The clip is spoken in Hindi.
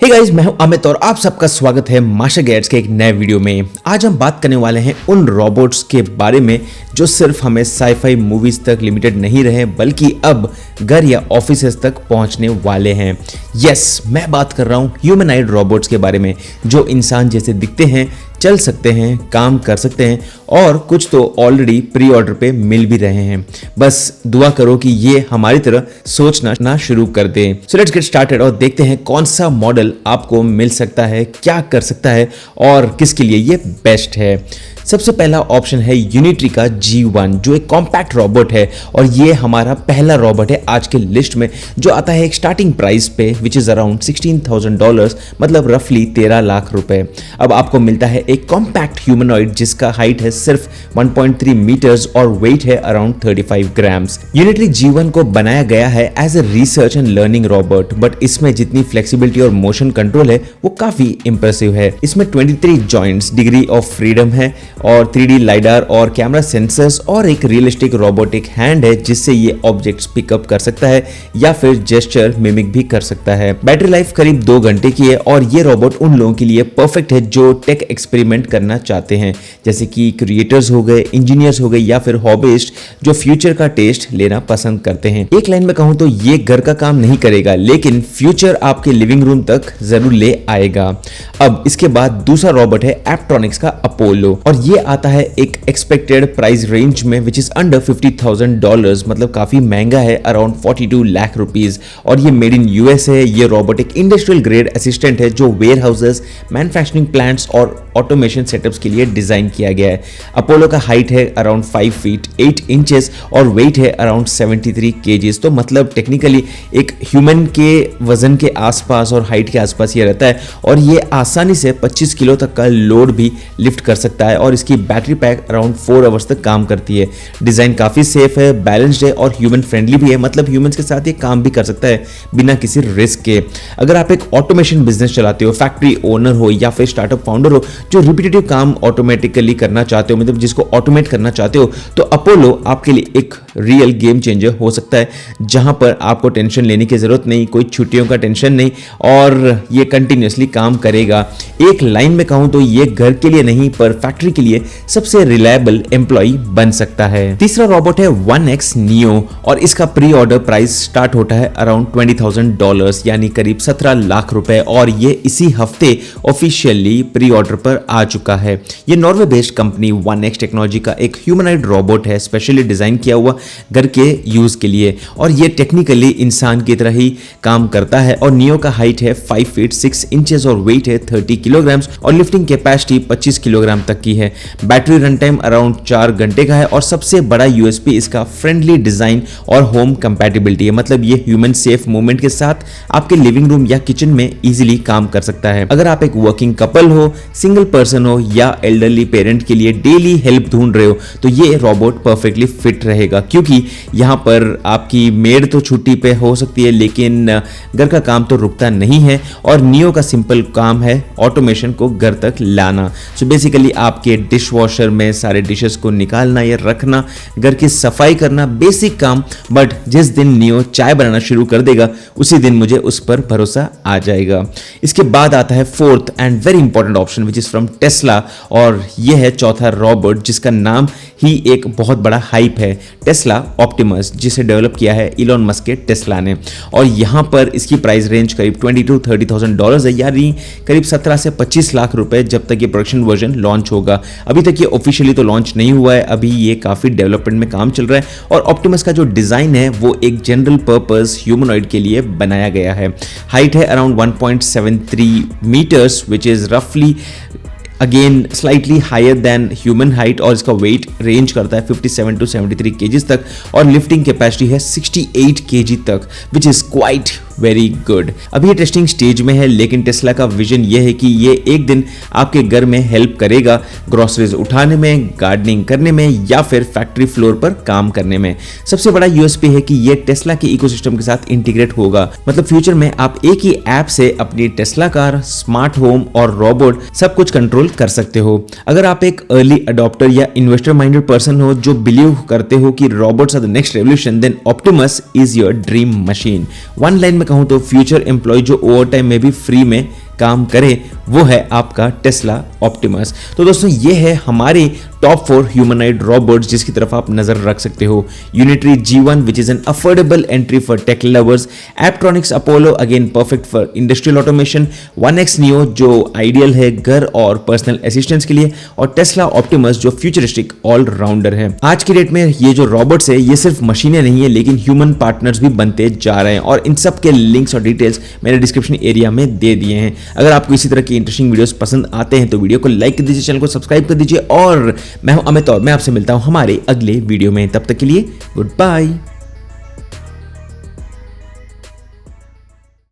हे गाइस, मैं हूं अमित और आप सबका स्वागत है माशा गैजेट्स के एक नए वीडियो में। आज हम बात करने वाले हैं उन रोबोट्स के बारे में जो सिर्फ हमें साईफाई मूवीज तक लिमिटेड नहीं रहे बल्कि अब घर या ऑफिसेस तक पहुंचने वाले हैं। यस, मैं बात कर रहा हूं ह्यूमनॉइड रोबोट्स के बारे में जो इंसान जैसे दिखते हैं, चल सकते हैं, काम कर सकते हैं और कुछ तो ऑलरेडी प्री ऑर्डर पे मिल भी रहे हैं। बस दुआ करो कि ये हमारी तरह सोचना ना शुरू कर दें। सो लेट्स गेट स्टार्टेड और देखते हैं कौन सा मॉडल आपको मिल सकता है, क्या कर सकता है और किसके लिए ये बेस्ट है। सबसे पहला ऑप्शन है यूनिट्री का G1 जो एक कॉम्पैक्ट रोबोट है और ये हमारा पहला रोबोट है आज के लिस्ट में जो आता है एक स्टार्टिंग प्राइस पे विच इज अराउंड $16,000 मतलब रफली 13 लाख रुपए। अब आपको मिलता है एक कॉम्पैक्ट ह्यूमनॉइड जिसका हाइट है सिर्फ 1.3 मीटर्स और वेट है अराउंड 35 ग्राम्स। यूनिट्री G1 को बनाया गया है as a research and learning robot, but इसमें जितनी फ्लेक्सिबिलिटी और मोशन कंट्रोल है वो काफी इंप्रेसिव है। इसमें 23 जॉइंट्स, डिग्री ऑफ फ्रीडम है और 3D लाइडार और कैमरा सेंसर्स और एक रियलिस्टिक रोबोटिक हैंड है जिससे ये ऑब्जेक्ट्स पिकअप कर सकता है या फिर जेस्चर मिमिक भी कर सकता है। बैटरी लाइफ करीब 2 घंटे की है और ये रोबोट उन लोगों के लिए परफेक्ट है जो टेक एक्सपेरिमेंट करना चाहते हैं, जैसे कि क्रिएटर्स हो गए, इंजीनियर्स हो गए या फिर हॉबिस्ट जो फ्यूचर का टेस्ट लेना पसंद करते हैं। एक लाइन में कहूं तो ये घर का काम नहीं करेगा लेकिन फ्यूचर आपके लिविंग रूम तक जरूर ले आएगा। अब इसके बाद दूसरा रोबोट है एप्ट्रॉनिक्स का अपोलो और ये आता है एक एक्सपेक्टेड प्राइस रेंज में विच इज अंडर $50,000 मतलब काफी महंगा है, अराउंड 42 लाख रुपीज और ये मेड इन यूएस है। ये रोबोट एक इंडस्ट्रियल ग्रेड असिस्टेंट है जो वेयर हाउसेस, मैन्युफैक्चरिंग प्लांट्स और ऑटोमेशन सेटअप्स के लिए डिजाइन किया गया है। अपोलो का हाइट है अराउंड 5 फीट 8 इंचेस और वेट है अराउंड 73 केजीज, तो मतलब टेक्निकली एक ह्यूमन के वजन के आसपास और हाइट के आसपास ये रहता है और ये आसानी से 25 किलो तक का लोड भी लिफ्ट कर सकता है और इसकी बैटरी पैक अराउंड 4 आवर्स तक काम करती है। डिजाइन काफी सेफ है, बैलेंस्ड है और ह्यूमन फ्रेंडली भी है, मतलब ह्यूमंस के साथ ये काम भी कर सकता है बिना किसी रिस्क के। अगर आप एक ऑटोमेशन बिजनेस चलाते हो, फैक्ट्री ओनर हो या फिर स्टार्टअप फाउंडर हो जो रिपीटेटिव काम ऑटोमेटिकली करना चाहते हो, मतलब जिसको ऑटोमेट करना चाहते हो, तो अपोलो आपके लिए एक रियल गेम चेंजर हो सकता है जहां पर आपको टेंशन लेने की जरूरत नहीं, कोई छुट्टियों का टेंशन नहीं और ये कंटिन्यूअसली काम करेगा। एक लाइन में कहूं तो ये घर के लिए नहीं पर फैक्ट्री के लिए सबसे रिलायबल एम्प्लॉय बन सकता है। तीसरा रोबोट है 1X Neo और इसका प्री ऑर्डर प्राइस स्टार्ट होता है अराउंड $20,000 यानी करीब 17 लाख रुपए और ये इसी हफ्ते ऑफिशियली प्री ऑर्डर पर आ चुका है। ये Norway based company 1X technology का एक ह्यूमनॉइड रोबोट है, स्पेशली डिजाइन किया हुआ घर के यूज के लिए और ये टेक्निकली इंसान की तरह ही काम करता है और नियो का हाइट है 5 फीट 6 इंचेस और वेट है 30 किलोग्राम्स और लिफ्टिंग कैपेसिटी 25 किलोग्राम तक की है। बैटरी रन टाइम अराउंड 4 घंटे का है और सबसे बड़ा यूएसपी इसका फ्रेंडली डिजाइन और होम कंपैटिबिलिटी है, मतलब ये ह्यूमन सेफ मूवमेंट के साथ आपके लिविंग रूम या किचन में इजीली काम कर सकता है। अगर आप एक वर्किंग कपल हो, सिंगल पर्सन हो या एल्डरली पेरेंट के लिए डेली हेल्प ढूंढ रहे हो तो ये रोबोट परफेक्टली फिट रहेगा, क्योंकि यहाँ पर आपकी मेड तो छुट्टी पे हो सकती है लेकिन घर का काम तो रुकता नहीं है और नियो का सिंपल काम है ऑटोमेशन को घर तक लाना। सो बेसिकली आपके डिश वॉशर में सारे डिशेस को निकालना या रखना, घर की सफाई करना, बेसिक काम, बट जिस दिन नियो चाय बनाना शुरू कर देगा उसी दिन मुझे उस पर भरोसा आ जाएगा। इसके बाद आता है fourth and very important option which is from Tesla और यह है चौथा रोबोट जिसका नाम ही एक बहुत बड़ा हाइप है, टेस्ला ऑप्टिमस, जिसे डेवलप किया है इलॉन मस्क के टेस्ला ने और यहाँ पर इसकी प्राइस रेंज करीब $20,000-30,000 है, यानी करीब 17 से 25 लाख रुपए जब तक ये प्रोडक्शन वर्जन लॉन्च होगा। अभी तक ये ऑफिशियली तो लॉन्च नहीं हुआ है, अभी ये काफी डेवलपमेंट में काम चल रहा है और ऑप्टिमस का जो डिजाइन है वो एक जनरल पर्पस ह्यूमनॉइड के लिए बनाया गया है। हाइट है अराउंड 1.73 मीटर्स विच इज रफली again slightly higher than human height और इसका वेट रेंज करता है 57 to 73 केजीज तक और लिफ्टिंग कैपेसिटी है 68 केजी तक which is quite very good. अभी ये टेस्टिंग स्टेज में है लेकिन टेस्ला का विजन ये है कि ये एक दिन आपके घर में हेल्प करेगा ग्रोसरीज उठाने में, गार्डनिंग करने में या फिर फैक्ट्री फ्लोर पर काम करने में। सबसे बड़ा यूएसपी है कि ये टेस्ला के इकोसिस्टम के साथ इंटीग्रेट होगा, मतलब फ्यूचर में आप एक ही ऐप से अपनी टेस्ला कार, स्मार्ट होम और रोबोट सब कुछ कंट्रोल कर सकते हो। अगर आप एक अर्ली अडॉप्टर या इन्वेस्टर माइंडेड पर्सन हो जो बिलीव करते हो कि robots are the next revolution, then Optimus is your dream machine. One line में कहूं तो फ्यूचर एम्प्लॉय जो ओवर टाइम में भी फ्री में काम करे वो है आपका टेस्ला ऑप्टिमस। तो दोस्तों ये है हमारे टॉप 4 ह्यूमनॉइड रोबोट्स जिसकी तरफ आप नजर रख सकते हो। Unitree G1 which is an affordable entry for tech lovers, Apptronik Apollo again perfect for industrial automation, 1X Neo जो आइडियल है घर और पर्सनल असिस्टेंस के लिए, और टेस्ला ऑप्टिमस जो फ्यूचरिस्टिक ऑलराउंडर है। आज की डेट में ये जो रोबोट्स है ये सिर्फ मशीनें नहीं है लेकिन ह्यूमन पार्टनर्स भी बनते जा रहे हैं, और इन सब के लिंक्स और डिटेल्स मैंने डिस्क्रिप्शन एरिया में दे दिए हैं। अगर आपको इसी तरह की इंटरेस्टिंग वीडियोस पसंद आते हैं तो वीडियो को लाइक कर दीजिए, चैनल को सब्सक्राइब कर दीजिए, और मैं हूं अमित और मैं आपसे मिलता हूं हमारे अगले वीडियो में। तब तक के लिए गुड बाय।